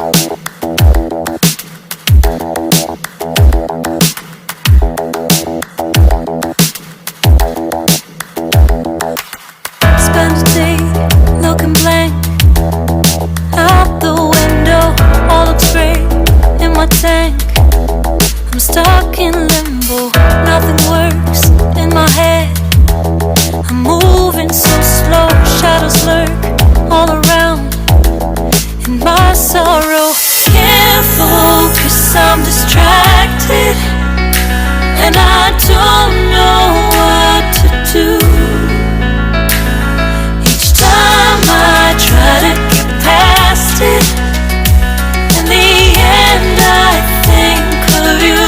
Spend a day looking blank out the window, all looks great in my tank. I'm stuck in limbo, nothing works in my head. I'm moving so slow, shadows lurk all around. In my sorrow, can't focus, I'm distracted, and I don't know what to do. Each time I try to get past it, in the end I think of you.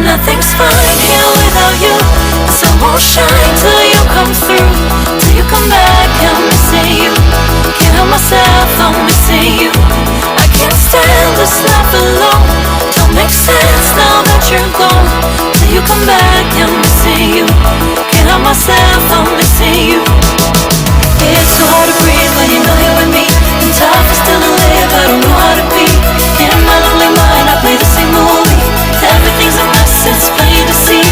Nothing's fine here without you. The sun won't shine till you come through. Till you come back, I'm missing you. Can't help myself, I'm missing you. I can't stand this life alone. Don't make sense now that you're gone. Till you come back, I'm missing you. Can't help myself, I'm missing you. It's so hard to breathe when you know you're with me. And tough is still to live, I don't know how to be. In my lonely mind, I play the same movie. Everything's a mess, it's plain to see.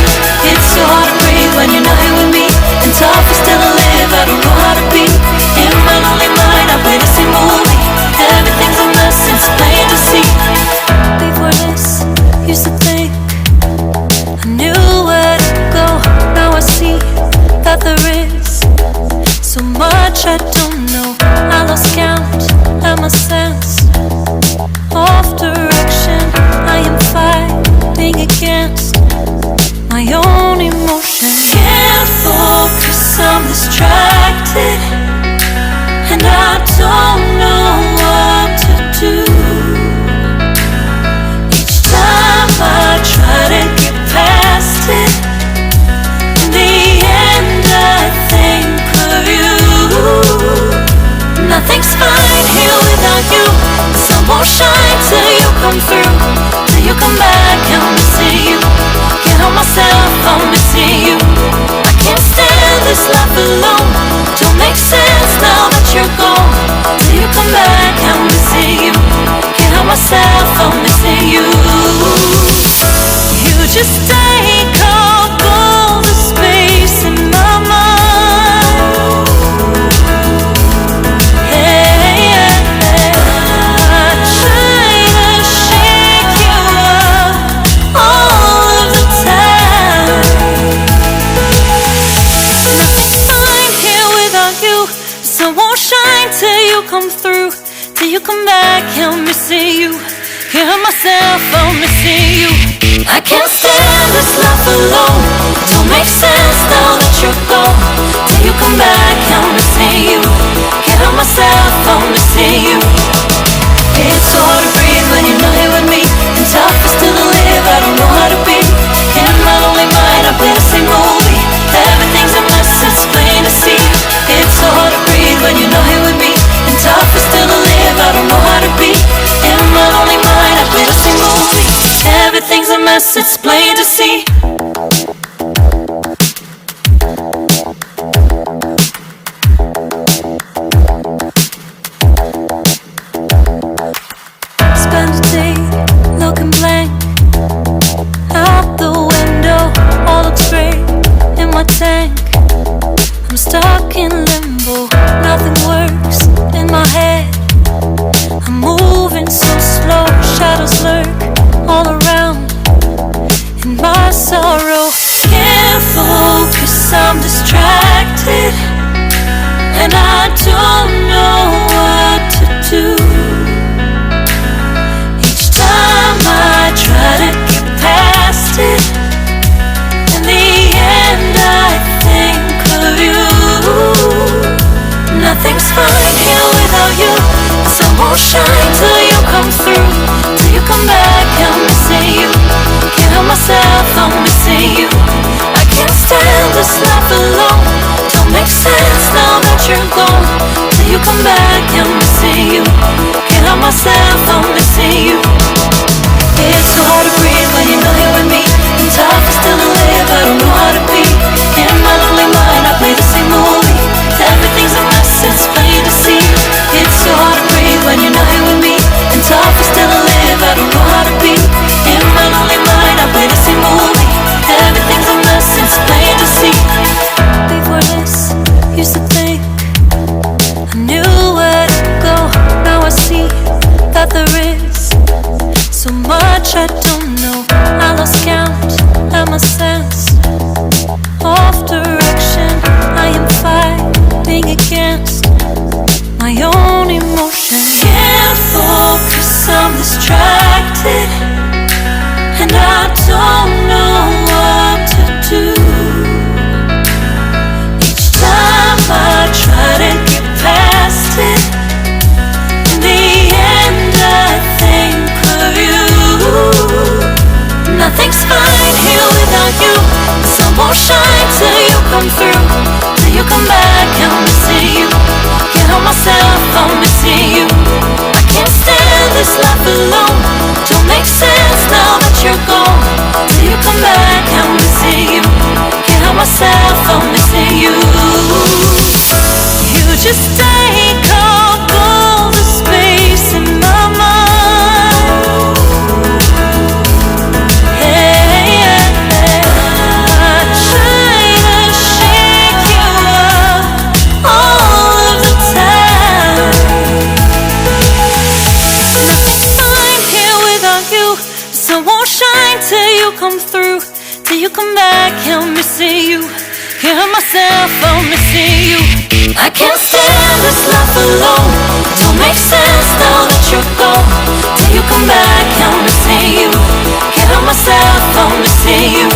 It's so hard to breathe when you know you're with me. And tough is still to live, I don't know how to be. In my lonely mind, I play the same movie. Everything's a mess, it's plain to see. Before this, used to think I knew where to go. Now I see that there is so much I don't know. I lost count at my sense of direction. I am fighting against my own emotion. Can't focus, I'm distracted, and I don't know what to do. Each time I try to get past it, in the end I think of you. Nothing's fine here without you. The sun won't shine till you come through. Till you come back, I'm missing you. Can't help myself, I'm missing you. I can't stand this life alone. Don't make sense now that you're gone. Till you come back, I'm missing you. Can't help myself, I'm missing you. You just take up all the space in my mind. Till you come through, till you come back, I'm missing you. Can't help myself, I'm missing you. I can't stand this life alone. Don't make sense now that you're gone. Till you come back, I'm missing you. Can't help myself, I'm missing you. It's so hard to breathe when you know you're with me. And tough is still to live, I don't know how to be. In my lonely mind, I play the same movie. Everything's a mess, it's plain to see. It's so hard to breathe when you know you're with me. And tough is still to live, I don't know how to be. In my lonely mind, I play the same movie. Everything's a mess, it's plain to see. Spend a day looking blank out the window, all looks great in my tank. I'm stuck in limbo, nothing works in my head. I'm moving so slow, shadows lurk all around. In my sorrow, can't focus, I'm distracted, and I don't know what to do. Each time I try to get past it, in the end I think of you. Nothing's fine here without you. The sun won't shine till you come through. Till you come back, I'm missing you. Can't help myself, I'm missing you. I can't stand this life alone. Don't make sense now that you're gone. Till you come back, I'm missing you. Can't help myself, I'm missing you. It's so hard to breathe when you know you're with me. And tough is still to live, I don't know how to be. In my lonely mind, I play the same movie. Everything's a mess, it's plain to see. It's so hard to breathe when you know you're with me. come through. Till you come back, I'm missing you. Can't help myself, I'm missing you. I can't stand this life alone. Don't make sense now that you're gone. Till you come back, I'm missing you. Can't help myself, I'm missing you. You just take up all the space in my mind. Hey, I try to shake you up all of the time. Nothing's fine here without you. The sun won't shine till you come through. Till you come back, I'm missing you. Can't help myself, I'm missing you. I can't stand this life alone. Don't make sense now that you're gone. Till you come back, I'm missing you. Can't help myself, I'm missing you.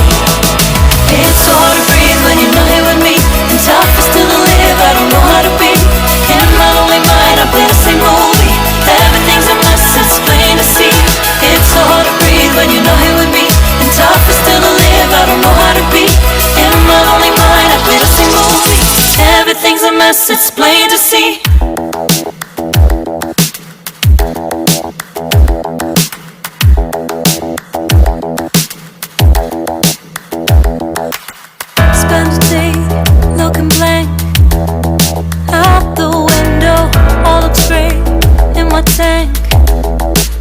It's so hard to breathe when you're not here with me. And tough is still to live, I don't know how to be. In my lonely mind, I play the same movie. Everything's a mess, it's plain to see. It's so hard to breathe when you're not here with me. And tough is still to live, I don't know how to be. In my lonely mind, I play the same movie. Everything's a mess, it's plain to see. Spend a day looking blank out the window, all looks great in my tank.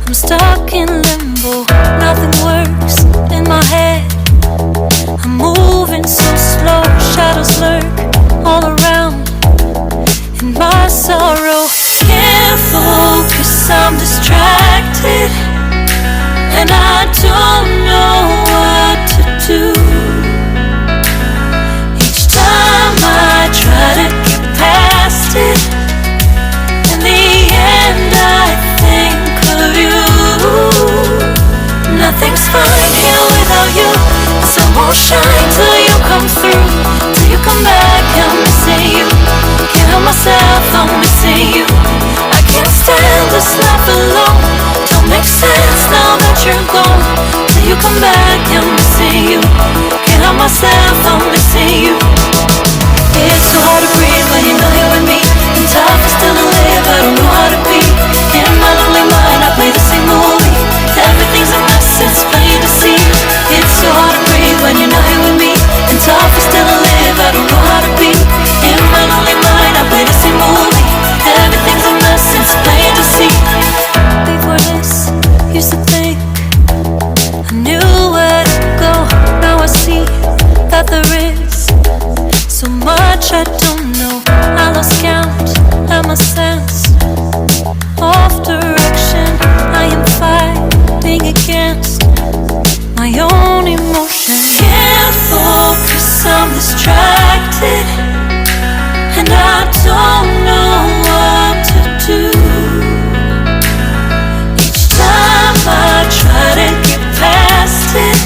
I'm stuck in limbo, nothing works in my head. I'm moving so slow, shadows lurk all around in my sorrow. Can't focus, I'm distracted, and I don't know what to do. Each time I try to get past it, in the end I think of you. Nothing's fine here without you. The sun won't shine till you come through. Till you come back, I'm missing you. Can't help myself, I'm missing you. I can't stand this life alone. Don't make sense now that you're gone. Till you come back, I'm missing you. Can't help myself, I'm missing you. It's so hard to breathe when you're not here with me. And tough is still to live, I don't know how to be. In my lonely mind, I play the same movie. Everything's a mess, it's plain to see. It's so hard to breathe when you're not here with me. And tough is still to live, I don't know how to be. In my lonely mind, I play the same movie. Everything's a mess, it's plain to see. Before this, used to think I knew where to go. Now I see that there is so much I don't know. I lost count at my sense of direction. I am fighting against my own emotion. Can't focus, I'm distracted, and I don't know what to do. Each time I try to get past it,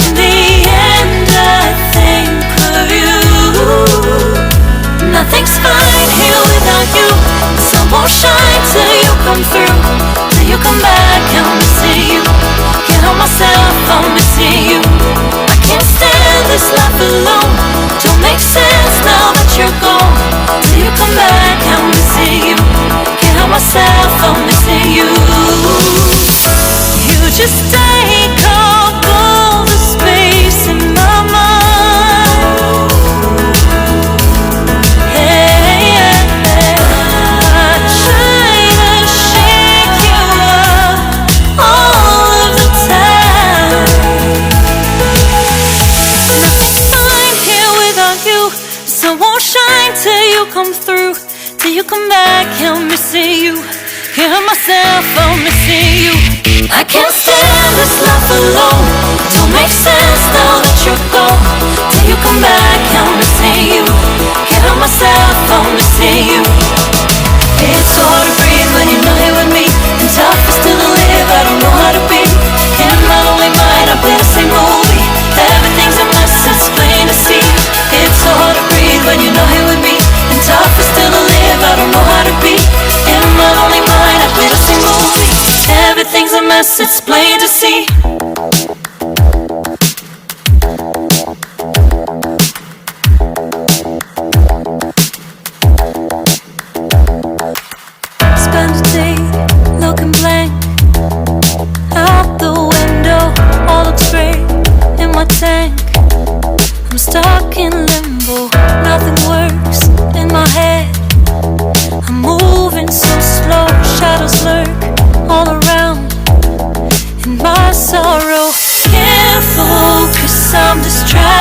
in the end I think of you. Nothing's fine here without you. The sun won't shine till you come through. Till you come back, I'm missing you. Can't help myself, I'm missing you. I can't stand this life alone. Don't make sense now that you're gone. Till you come back, I'm missing you. Can't help myself, I'm missing you. You just take up all the space in my mind. Hey, I try to shake you up all of the time. Nothing's fine here without you. The sun won't shine till you come through. Till you come back, I'm missing you. Can't help myself, I'm missing you. I can't stand this life alone. Don't make sense now that you're gone. Till you come back, I'm missing you. Can't help myself, I'm missing you. It's so hard to breathe when you're not here with me. And tough is still to live, I don't know how to be. In my lonely mind, I play the same movie. Everything's a mess, it's plain to see. It's so hard to breathe when you're not here with me. And tough is still to live, I don't know how to be. In my lonely mind, I play the same movie. Everything's a mess, it's plain to see. blank. I'm stuck in limbo, nothing works in my head. I'm moving so slow, shadows lurk all around in my sorrow. Can't focus, I'm distracted.